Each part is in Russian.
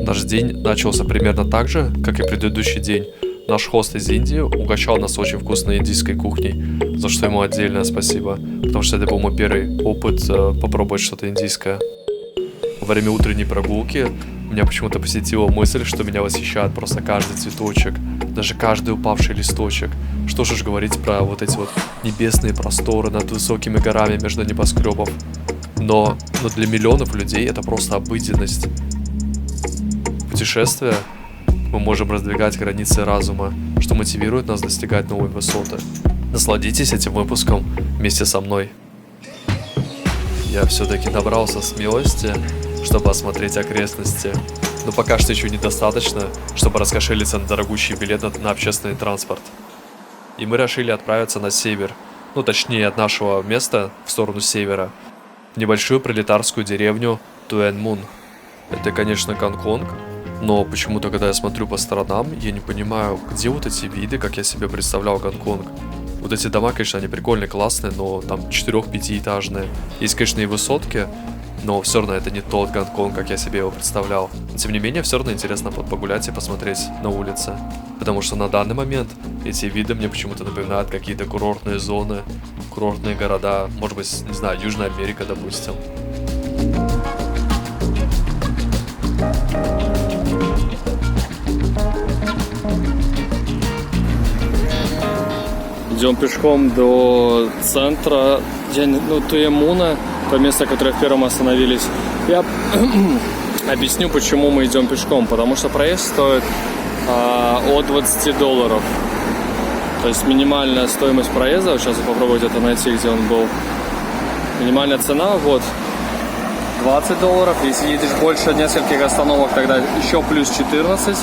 Наш день начался примерно так же, как и предыдущий день. Наш хост из Индии угощал нас очень вкусной индийской кухней, за что ему отдельное спасибо, потому что это был мой первый опыт попробовать что-то индийское. Во время утренней прогулки меня почему-то посетила мысль, что меня восхищает просто каждый цветочек, даже каждый упавший листочек. Что же говорить про вот эти вот небесные просторы над высокими горами между небоскребов. Но для миллионов людей это просто обыденность. Путешествия мы можем раздвигать границы разума, что мотивирует нас достигать новой высоты. Насладитесь этим выпуском вместе со мной. Я все-таки набрался смелости, чтобы осмотреть окрестности. Но пока что еще недостаточно, чтобы раскошелиться на дорогущий билет на общественный транспорт. И мы решили отправиться на север, точнее от нашего места в сторону севера, в небольшую пролетарскую деревню Туэн Мун. Это, конечно, Гонконг, но почему-то, когда я смотрю по сторонам, я не понимаю, где вот эти виды, как я себе представлял Гонконг. Вот эти дома, конечно, они прикольные, классные, но там 4-5-этажные. Есть, конечно, и высотки, но все равно это не тот Гонконг, как я себе его представлял. Тем не менее, все равно интересно погулять и посмотреть на улице. Потому что на данный момент эти виды мне почему-то напоминают какие-то курортные зоны, курортные города, может быть, не знаю, Южная Америка, допустим. Идем пешком до центра Туэн Муна, то место, которое в первом остановились. Я объясню, почему мы идем пешком. Потому что проезд стоит от $20. То есть минимальная стоимость проезда, сейчас я попробую где-то найти, где он был. Минимальная цена, $20. Если едешь больше нескольких остановок, тогда еще плюс 14,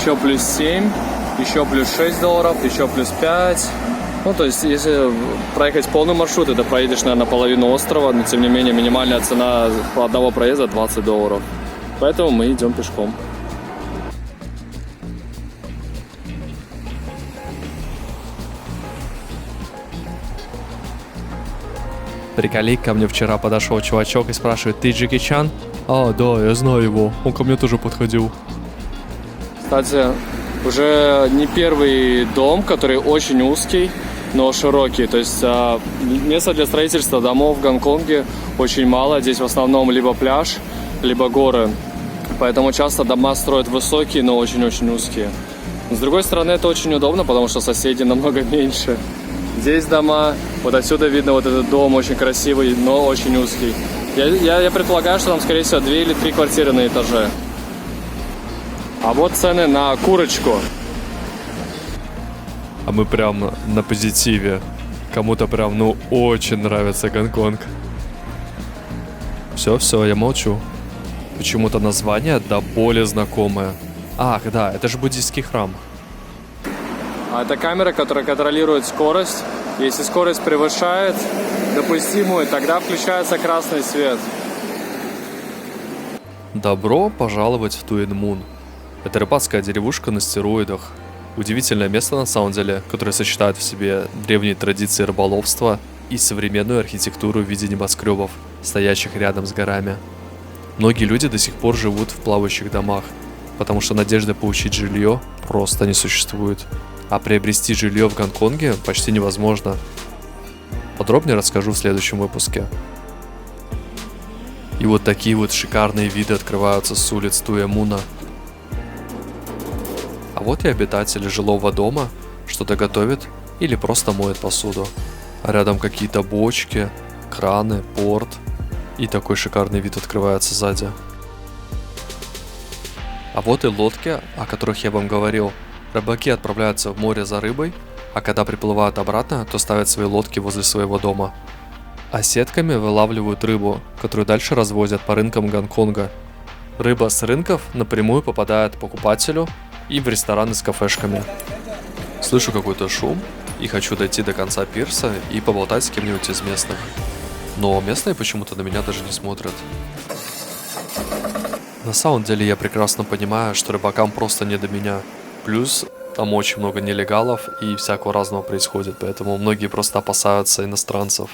еще плюс 7, еще плюс $6, еще плюс 5. То есть, если проехать полный маршрут, это проедешь, наверное, половину острова, но, тем не менее, минимальная цена одного проезда $20. Поэтому мы идем пешком. Приколи, ко мне вчера подошел чувачок и спрашивает: «Ты Джеки Чан?» «А, да, я знаю его, он ко мне тоже подходил». Кстати, уже не первый дом, который очень узкий, но широкий. То есть места для строительства домов в Гонконге очень мало. Здесь в основном либо пляж, либо горы. Поэтому часто дома строят высокие, но очень-очень узкие. С другой стороны, это очень удобно, потому что соседей намного меньше. Здесь дома, вот отсюда видно вот этот дом очень красивый, но очень узкий. Я предполагаю, что там, скорее всего, 2 или 3 квартиры на этаже. А вот цены на курочку. А мы прям на позитиве. Кому-то прям, очень нравится Гонконг. Все, я молчу. Почему-то название до боли знакомое. Ах, да, это же буддийский храм. А это камера, которая контролирует скорость. Если скорость превышает допустимую, тогда включается красный свет. Добро пожаловать в Туэн Мун. Это рыбацкая деревушка на стероидах. Удивительное место на самом деле, которое сочетает в себе древние традиции рыболовства и современную архитектуру в виде небоскребов, стоящих рядом с горами. Многие люди до сих пор живут в плавающих домах, потому что надежды получить жилье просто не существует. А приобрести жилье в Гонконге почти невозможно. Подробнее расскажу в следующем выпуске. И вот такие вот шикарные виды открываются с улиц Туэн Муна. А вот и обитатели жилого дома что-то готовят или просто моют посуду. А рядом какие-то бочки, краны, порт. И такой шикарный вид открывается сзади. А вот и лодки, о которых я вам говорил. Рыбаки отправляются в море за рыбой, а когда приплывают обратно, то ставят свои лодки возле своего дома. А сетками вылавливают рыбу, которую дальше развозят по рынкам Гонконга. Рыба с рынков напрямую попадает покупателю и в рестораны с кафешками. Слышу какой-то шум и хочу дойти до конца пирса и поболтать с кем-нибудь из местных. Но местные почему-то на меня даже не смотрят. На самом деле я прекрасно понимаю, что рыбакам просто не до меня. Плюс там очень много нелегалов и всякого разного происходит, поэтому многие просто опасаются иностранцев.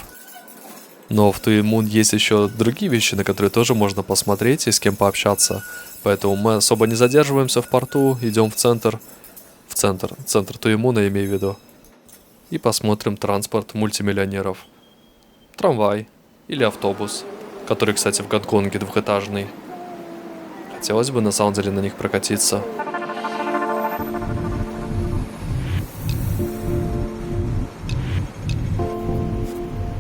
Но в Туин-Мун есть еще другие вещи, на которые тоже можно посмотреть и с кем пообщаться. Поэтому мы особо не задерживаемся в порту, идем в центр Туин-Муна, я имею в виду. И посмотрим транспорт мультимиллионеров. Трамвай или автобус, который, кстати, в Гонконге двухэтажный. Хотелось бы на самом деле на них прокатиться.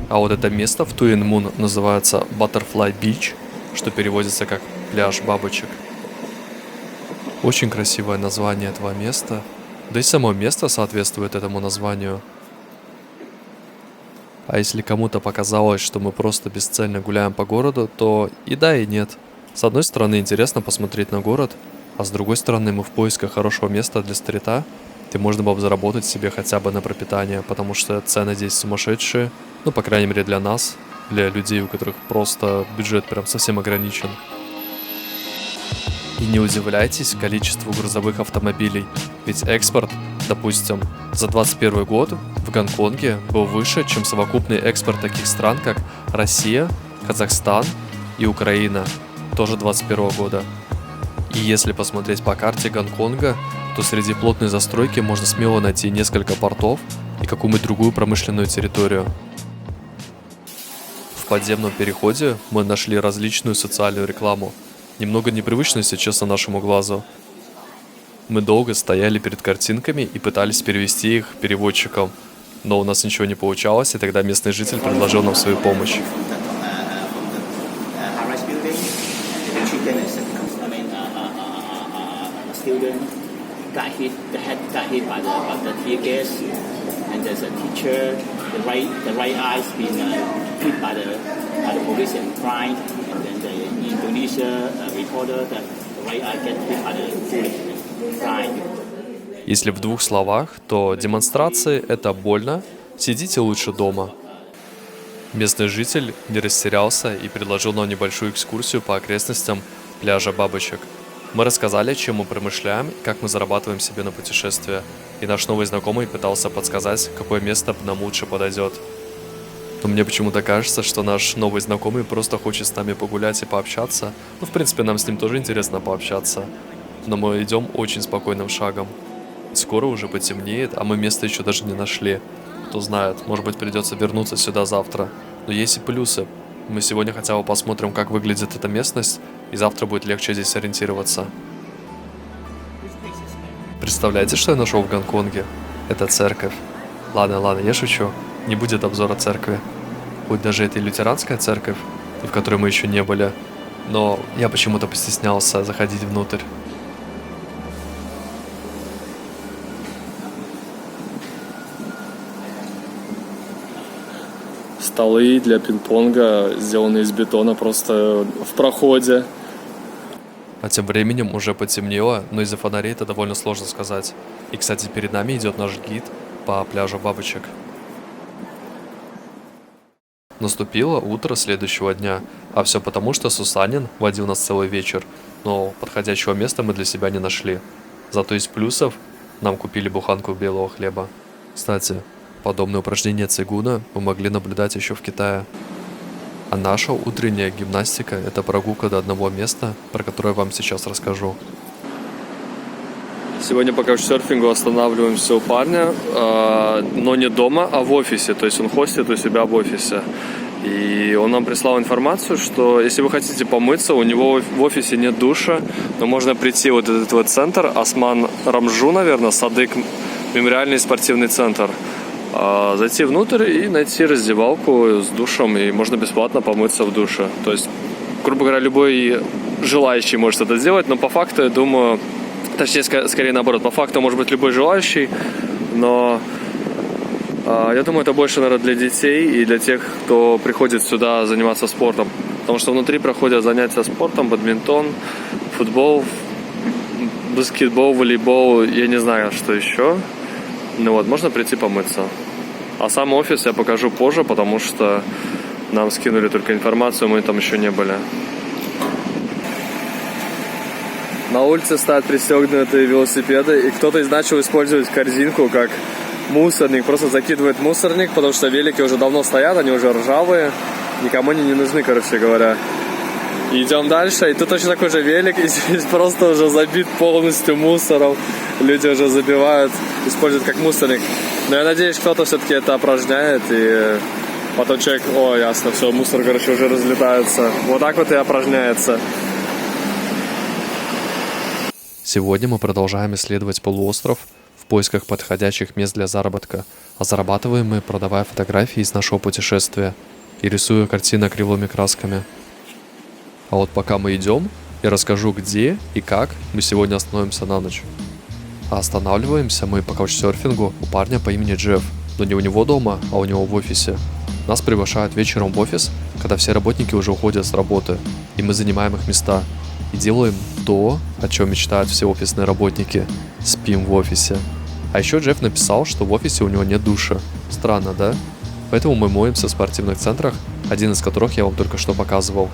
А вот это место в Туин-Мун называется Butterfly Beach, что переводится как пляж бабочек. Очень красивое название этого места. Да и само место соответствует этому названию. А если кому-то показалось, что мы просто бесцельно гуляем по городу, то и да, и нет. С одной стороны, интересно посмотреть на город, а с другой стороны, мы в поисках хорошего места для стрита, где можно было бы заработать себе хотя бы на пропитание, потому что цены здесь сумасшедшие, ну, по крайней мере, для нас, для людей, у которых просто бюджет прям совсем ограничен. И не удивляйтесь количеству грузовых автомобилей, ведь экспорт, допустим, за 2021 год в Гонконге был выше, чем совокупный экспорт таких стран, как Россия, Казахстан и Украина, тоже 2021 года. И если посмотреть по карте Гонконга, то среди плотной застройки можно смело найти несколько портов и какую-нибудь другую промышленную территорию. В подземном переходе мы нашли различную социальную рекламу, немного непривычную, если честно, нашему глазу. Мы долго стояли перед картинками и пытались перевести их переводчиком, но у нас ничего не получалось, и тогда местный житель предложил нам свою помощь. Если в двух словах, то демонстрации — это больно, сидите лучше дома. Местный житель не растерялся и предложил нам небольшую экскурсию по окрестностям пляжа бабочек. Мы рассказали, чем мы промышляем и как мы зарабатываем себе на путешествие, и наш новый знакомый пытался подсказать, какое место нам лучше подойдет. Но мне почему-то кажется, что наш новый знакомый просто хочет с нами погулять и пообщаться. Ну, в принципе, нам с ним тоже интересно пообщаться. Но мы идем очень спокойным шагом. Скоро уже потемнеет, а мы место еще даже не нашли. Кто знает, может быть, придется вернуться сюда завтра. Но есть и плюсы. Мы сегодня хотя бы посмотрим, как выглядит эта местность, и завтра будет легче здесь ориентироваться. Представляете, что я нашел в Гонконге? Это церковь. Ладно, я шучу. Не будет обзора церкви. Хоть даже это и лютеранская церковь, в которой мы еще не были. Но я почему-то постеснялся заходить внутрь. Столы для пинг-понга сделаны из бетона просто в проходе. А тем временем уже потемнело, но из-за фонарей это довольно сложно сказать. И, кстати, перед нами идет наш гид по пляжу бабочек. Наступило утро следующего дня, а все потому, что Сусанин водил нас целый вечер, но подходящего места мы для себя не нашли. Зато из плюсов нам купили буханку белого хлеба. Кстати, подобные упражнения цигуна мы могли наблюдать еще в Китае. А наша утренняя гимнастика – это прогулка до одного места, про которое я вам сейчас расскажу. Сегодня по каучсерфингу останавливаемся у парня, но не дома, а в офисе. То есть он хостит у себя в офисе. И он нам прислал информацию, что если вы хотите помыться, у него в офисе нет душа, но можно прийти вот в этот вот центр, Осман Рамжу, наверное, Садык, мемориальный спортивный центр. Зайти внутрь и найти раздевалку с душем, и можно бесплатно помыться в душе. То есть, грубо говоря, любой желающий может это сделать, но по факту, я думаю, точнее, скорее наоборот, по факту может быть любой желающий, но я думаю, это больше, наверное, для детей и для тех, кто приходит сюда заниматься спортом. Потому что внутри проходят занятия спортом, бадминтон, футбол, баскетбол, волейбол, я не знаю, что еще. Ну вот, можно прийти помыться. А сам офис я покажу позже, потому что нам скинули только информацию, мы там еще не были. На улице стоят пристегнутые велосипеды, и кто-то начал использовать корзинку как мусорник, просто закидывает мусорник, потому что велики уже давно стоят, они уже ржавые. никому они не нужны, короче говоря. И идем дальше, и тут точно такой же велик, и здесь просто уже забит полностью мусором. Люди уже забивают, используют как мусорник. Но я надеюсь, кто-то все-таки это опорожняет, и потом человек, ясно, все, мусор, короче, уже разлетается. Вот так вот и опорожняется. Сегодня мы продолжаем исследовать полуостров в поисках подходящих мест для заработка, а зарабатываем мы, продавая фотографии из нашего путешествия и рисуя картины акриловыми красками. А вот пока мы идем, я расскажу, где и как мы сегодня остановимся на ночь. А останавливаемся мы по каучсерфингу у парня по имени Джефф, но не у него дома, а у него в офисе. Нас приглашают вечером в офис, когда все работники уже уходят с работы, и мы занимаем их места. И делаем то, о чем мечтают все офисные работники. Спим в офисе. А еще Джефф написал, что в офисе у него нет душа. Странно, да? Поэтому мы моемся в спортивных центрах, один из которых я вам только что показывал.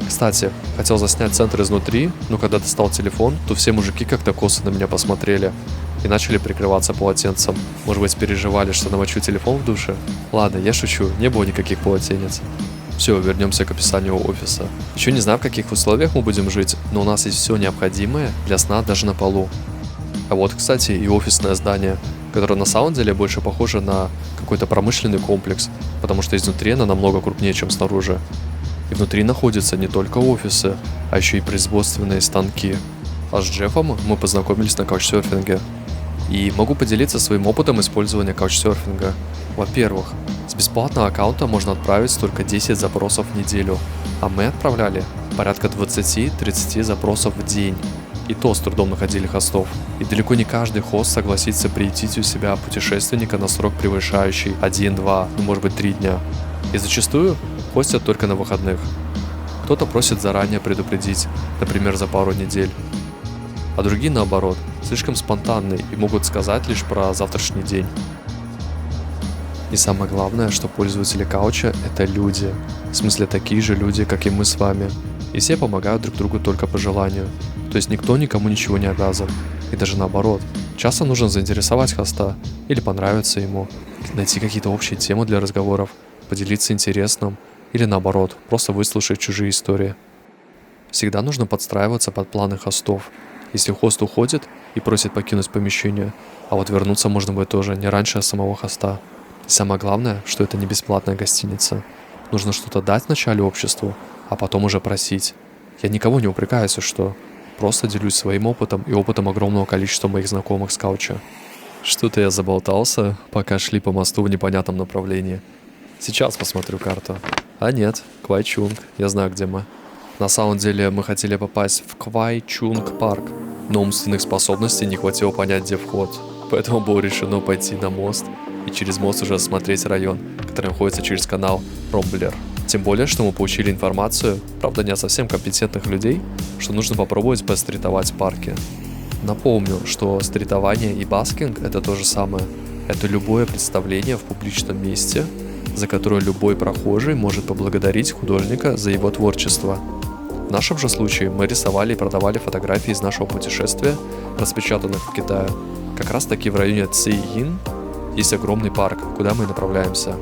Кстати, хотел заснять центр изнутри, но когда достал телефон, то все мужики как-то косо на меня посмотрели и начали прикрываться полотенцем. Может быть, переживали, что намочу телефон в душе? Ладно, я шучу, не было никаких полотенец. Все, вернемся к описанию офиса. Еще не знаю, в каких условиях мы будем жить, но у нас есть все необходимое для сна даже на полу. А вот, кстати, и офисное здание, которое на самом деле больше похоже на какой-то промышленный комплекс, потому что изнутри оно намного крупнее, чем снаружи. И внутри находятся не только офисы, а еще и производственные станки. А с Джеффом мы познакомились на каучсерфинге. И могу поделиться своим опытом использования каучсерфинга. Во-первых, с бесплатного аккаунта можно отправить только 10 запросов в неделю, а мы отправляли порядка 20-30 запросов в день. И то с трудом находили хостов. И далеко не каждый хост согласится приютить у себя путешественника на срок превышающий 1-2, ну может быть 3 дня. И зачастую хостят только на выходных. Кто-то просит заранее предупредить, например, за пару недель. А другие, наоборот, слишком спонтанные и могут сказать лишь про завтрашний день. И самое главное, что пользователи кауча — это люди. В смысле, такие же люди, как и мы с вами. И все помогают друг другу только по желанию. То есть никто никому ничего не обязан. И даже наоборот. Часто нужно заинтересовать хоста или понравиться ему, найти какие-то общие темы для разговоров, поделиться интересным или наоборот, просто выслушать чужие истории. Всегда нужно подстраиваться под планы хостов. Если хост уходит и просит покинуть помещение, а вот вернуться можно будет тоже не раньше самого хоста. И самое главное, что это не бесплатная гостиница. Нужно что-то дать вначале обществу, а потом уже просить. Я никого не упрекаю, если что. Просто делюсь своим опытом и опытом огромного количества моих знакомых с кауча. Что-то я заболтался, пока шли по мосту в непонятном направлении. Сейчас посмотрю карту. А нет, Квайчунг, я знаю, где мы. На самом деле мы хотели попасть в Квайчунг парк, но умственных способностей не хватило понять, где вход. Поэтому было решено пойти на мост и через мост уже осмотреть район, который находится через канал Ромблер. Тем более, что мы получили информацию, правда не от совсем компетентных людей, что нужно попробовать постритовать в парке. Напомню, что стритование и баскинг — это то же самое. Это любое представление в публичном месте, за которое любой прохожий может поблагодарить художника за его творчество. В нашем же случае мы рисовали и продавали фотографии из нашего путешествия, распечатанных в Китае. Как раз таки в районе Цзиин есть огромный парк, куда мы направляемся.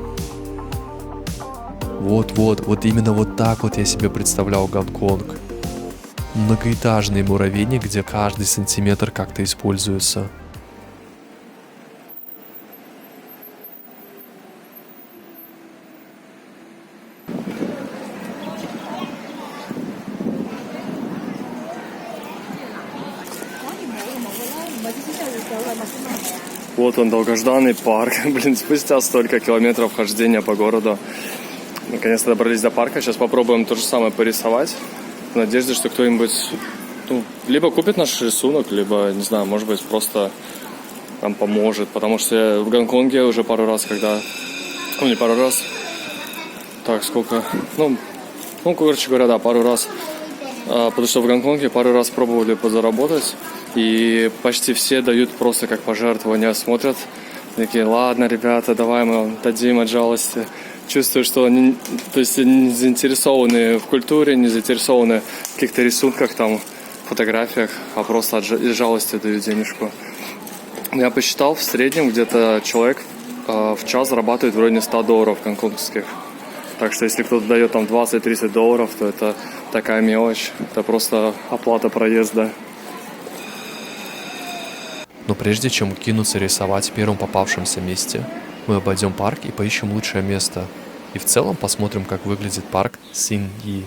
Вот именно вот так вот я себе представлял Гонконг. Многоэтажный муравейник, где каждый сантиметр как-то используется. Вот он, долгожданный парк. Спустя столько километров хождения по городу. Наконец-то добрались до парка. Сейчас попробуем то же самое порисовать. В надежде, что кто-нибудь либо купит наш рисунок, либо, не знаю, может быть, просто нам поможет. Потому что я в Гонконге уже пару раз, не пару раз. Так, сколько? Короче говоря, да, пару раз. Потому что в Гонконге пару раз пробовали подзаработать. И почти все дают просто как пожертвования, смотрят, такие, ладно, ребята, давай мы вам дадим от жалости. Чувствую, что они, не заинтересованы в культуре, не заинтересованы в каких-то рисунках, фотографиях, а просто из жалости дают денежку. Я посчитал, в среднем где-то человек в час зарабатывает в районе $100 гонконгских. Так что если кто-то дает там $20-30, то это такая мелочь. Это просто оплата проезда. Но прежде чем кинуться рисовать в первом попавшемся месте, мы обойдем парк и поищем лучшее место. И в целом посмотрим, как выглядит парк Синьи.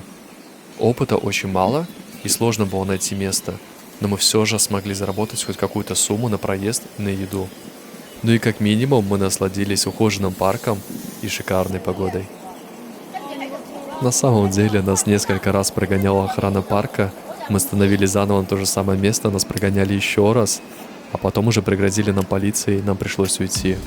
Опыта очень мало, и сложно было найти место, но мы все же смогли заработать хоть какую-то сумму на проезд и на еду. Ну и как минимум мы насладились ухоженным парком и шикарной погодой. На самом деле нас несколько раз прогоняла охрана парка, мы остановились заново на то же самое место, нас прогоняли еще раз, а потом уже пригрозили нам полицией, и нам пришлось уйти.